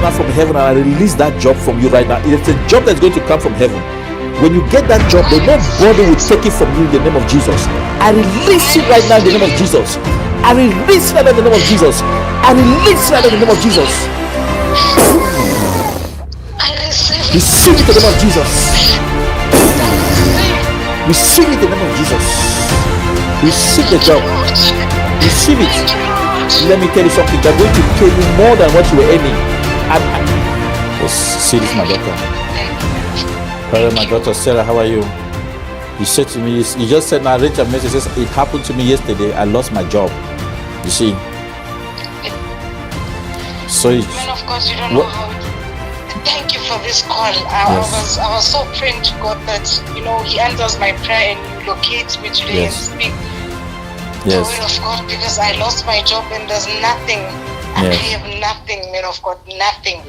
now from heaven and I release that job from you right now. It's a job that's going to come from heaven. When you get that job, then nobody will take it from you in the name of Jesus. I release it right now in the name of Jesus. I release it right now in the name of Jesus. I release it right now in the name of Jesus. Receive it in the name of Jesus. Receive it in the name of Jesus. Receive the job. Receive it. Let me tell you something. They're going to pay you more than what you were earning. Yes, see this, my daughter. Hello, my daughter Sarah. How are you? You said to me, you just said, now read your message. Says, it happened to me yesterday. I lost my job. You see. So man of God, you don't know how. Thank you for this call. I was so praying to God that He answers my prayer and you locate me today and speak the word of God, because I lost my job and there's nothing. I have nothing, man of God, nothing.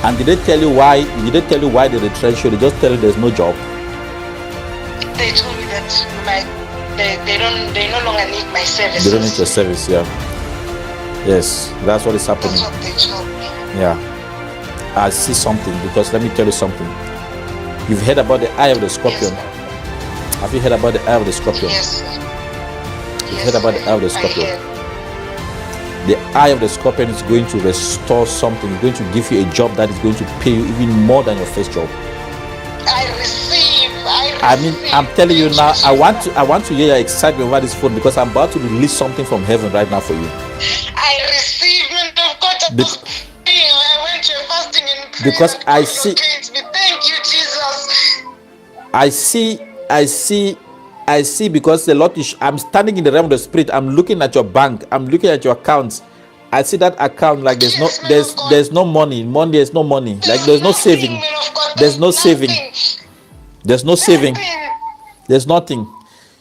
And did they tell you why? Did they tell you why they retrenched you? They just tell you there's no job. They told me that they no longer need my services. They don't need your service, yeah. Yes, that's what is happening. That's what they told me. Yeah. I see something, because let me tell you something. You've heard about the eye of the scorpion. Yes, have you heard about the eye of the scorpion? Yes. You've heard about the eye of the scorpion. The eye of the scorpion is going to restore something. It's going to give you a job that is going to pay you even more than your first job. I receive. I mean, I'm telling you now, I want to hear your excitement over this phone, because I'm about to release something from heaven right now for you. I receive, man of God. I went to a fasting and prayer. Because I see. Thank you, Jesus. I see, because the Lord is, I'm standing in the realm of the spirit. I'm looking at your bank. I'm looking at your accounts. I see that account like there's no money. There's no money. Like there's no saving. There's no saving. There's no saving. There's nothing.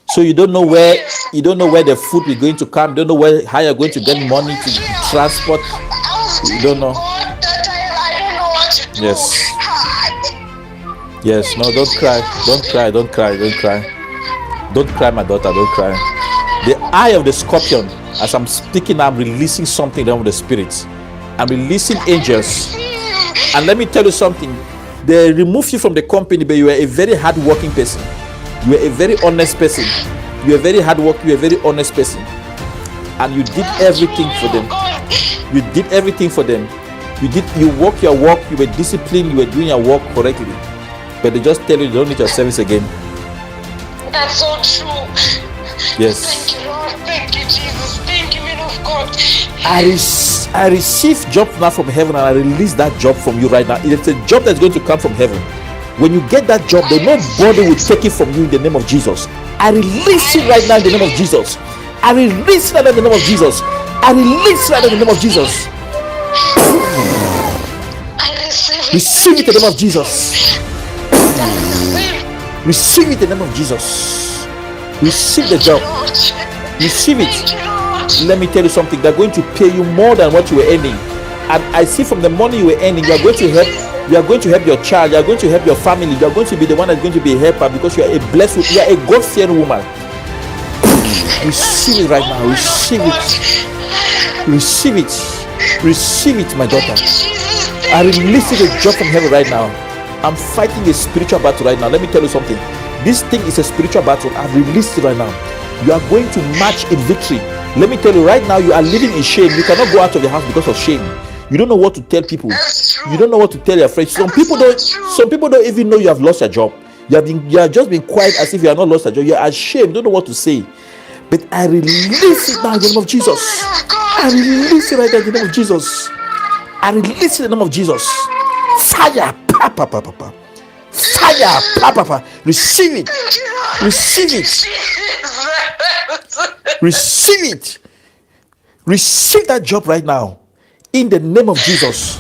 So you don't know where the food is going to come. You don't know how you're going to get money to transport. You don't know. Yes. Yes. No, don't cry. Don't cry. Don't cry. Don't cry. Don't cry, my daughter. Don't cry. The eye of the scorpion. As I'm speaking, I'm releasing something down with the spirits. I'm releasing angels. And let me tell you something. They removed you from the company, but you were a very hard-working person. You were a very honest person. You were very hard-working. You were a very honest person. And you did everything for them. You did everything for them. You work your work. You were disciplined. You were doing your work correctly. But they just tell you don't need your service again. That's so true. Yes. Thank you, Lord. Thank you, Jesus. Thank you, man of God. I receive job now from heaven, and I release that job from you right now. It's a job that's going to come from heaven. When you get that job, then nobody will take it from you in the name of Jesus. I release it right now in the name of Jesus. I release it right now in the name of Jesus. I release it right now in the name of Jesus. I receive it in the name of Jesus. Receive it in the name of Jesus. Receive the job. Receive it. Let me tell you something. They're going to pay you more than what you were earning. And I see from the money you were earning, you are going to help. You are going to help your child. You are going to help your family. You are going to be the one that's going to be a helper, because you are a blessed. You are a God-fearing woman. Receive it right now. Receive it. Receive it. Receive it, my daughter. I release it a job from heaven right now. I'm fighting a spiritual battle right now. Let me tell you something. This thing is a spiritual battle. I've released it right now. You are going to march in victory. Let me tell you right now, you are living in shame. You cannot go out of the house because of shame. You don't know what to tell people. You don't know what to tell your friends. Some people don't even know you have lost your job. You have just been quiet as if you have not lost your job. You are ashamed. You don't know what to say. But I release it now in the name of Jesus. I release it right now in the name of Jesus. I release it in the name of Jesus. Fire. Papa, papa, papa. Fire. Papa, papa. Receive it. Receive it. Receive it. Receive that job right now. In the name of Jesus.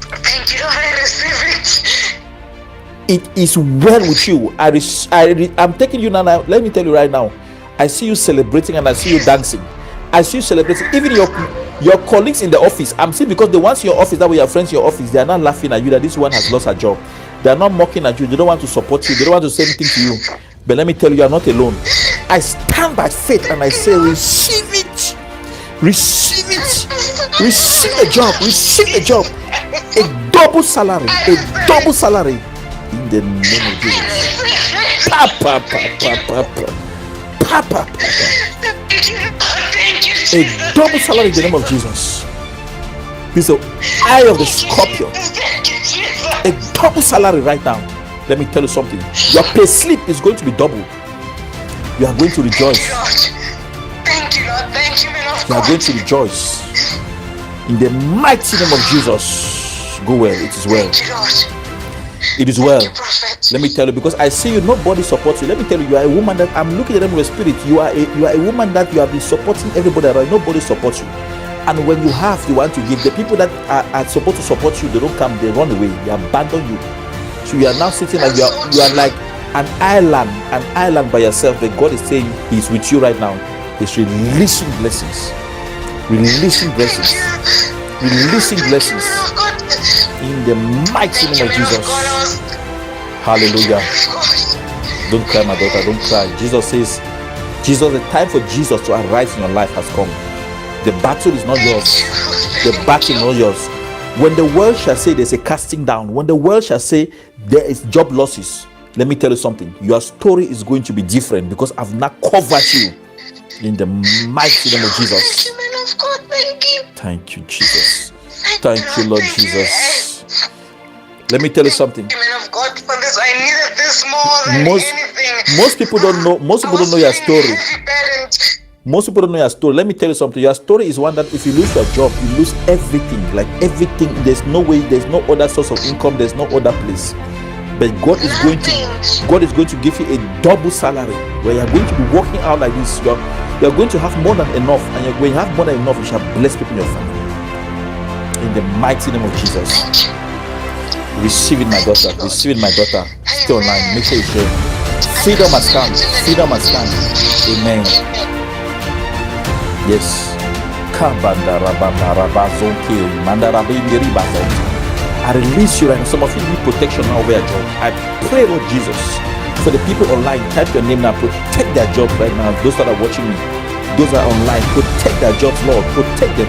Thank you, I receive it. It is well with you. I'm taking you now. Let me tell you right now. I see you celebrating and I see you dancing. I see you celebrating. Even your colleagues in the office. I'm seeing, because the ones in your office, that were your friends in your office, they are not laughing at you that this one has lost her job. They are not mocking at you. They don't want to support you. They don't want to say anything to you. But let me tell you, you are not alone. I stand by faith and I say, receive it. Receive it. Receive the job. Receive the job. A double salary. A double salary. In the name of Jesus. Papa, papa, papa. Papa, papa. A double salary in the name of Jesus. This is the eye of the scorpion. A double salary right now. Let me tell you something. Your pay slip is going to be double. You are going to rejoice. Thank you, Lord. Thank you, man of God. You are going to rejoice. In the mighty name of Jesus. Go well. It is well. Thank you, Lord. It is well. Thank you, Prophet. Let me tell you, because I see you, nobody supports you. Let me tell you, you are a woman that I'm looking at them with spirit. You are a woman that you have been supporting everybody around. Nobody supports you. And when you have, you want to give. The people that are supposed to support you, they don't come, they run away, they abandon you. So you are now sitting like you are like an island by yourself. But God is saying He's with you right now. He's releasing blessings. Releasing blessings. Releasing blessings. In the mighty name of Jesus. Hallelujah. Don't cry, my daughter. Don't cry. Jesus says, the time for Jesus to arise in your life has come. The battle is not yours. The battle is not yours. When the world shall say there's a casting down, when the world shall say there is job losses, let me tell you something. Your story is going to be different because I've not covered you in the mighty name of Jesus. Thank you, Jesus. Thank you, Lord Jesus. Let me tell you something. Most people don't know. Most people don't know your story. Most people don't know your story. Let me tell you something. Your story is one that if you lose your job, you lose everything. Like everything. There's no way. There's no other source of income. There's no other place. But God is going to give you a double salary where you're going to be working out like this. You're going to have more than enough, and when you have more than enough, you shall bless people in your family. In the mighty name of Jesus. Receive it, my daughter. Receive it, my daughter. Stay online. Make sure you share. Freedom must come. Freedom must come. Amen. Yes. I release you right now. Some of you need protection now over your job. I pray, Lord Jesus, for the people online. Type your name now. Protect their job right now. Those that are watching me, those that are online, protect their jobs, Lord. Protect them.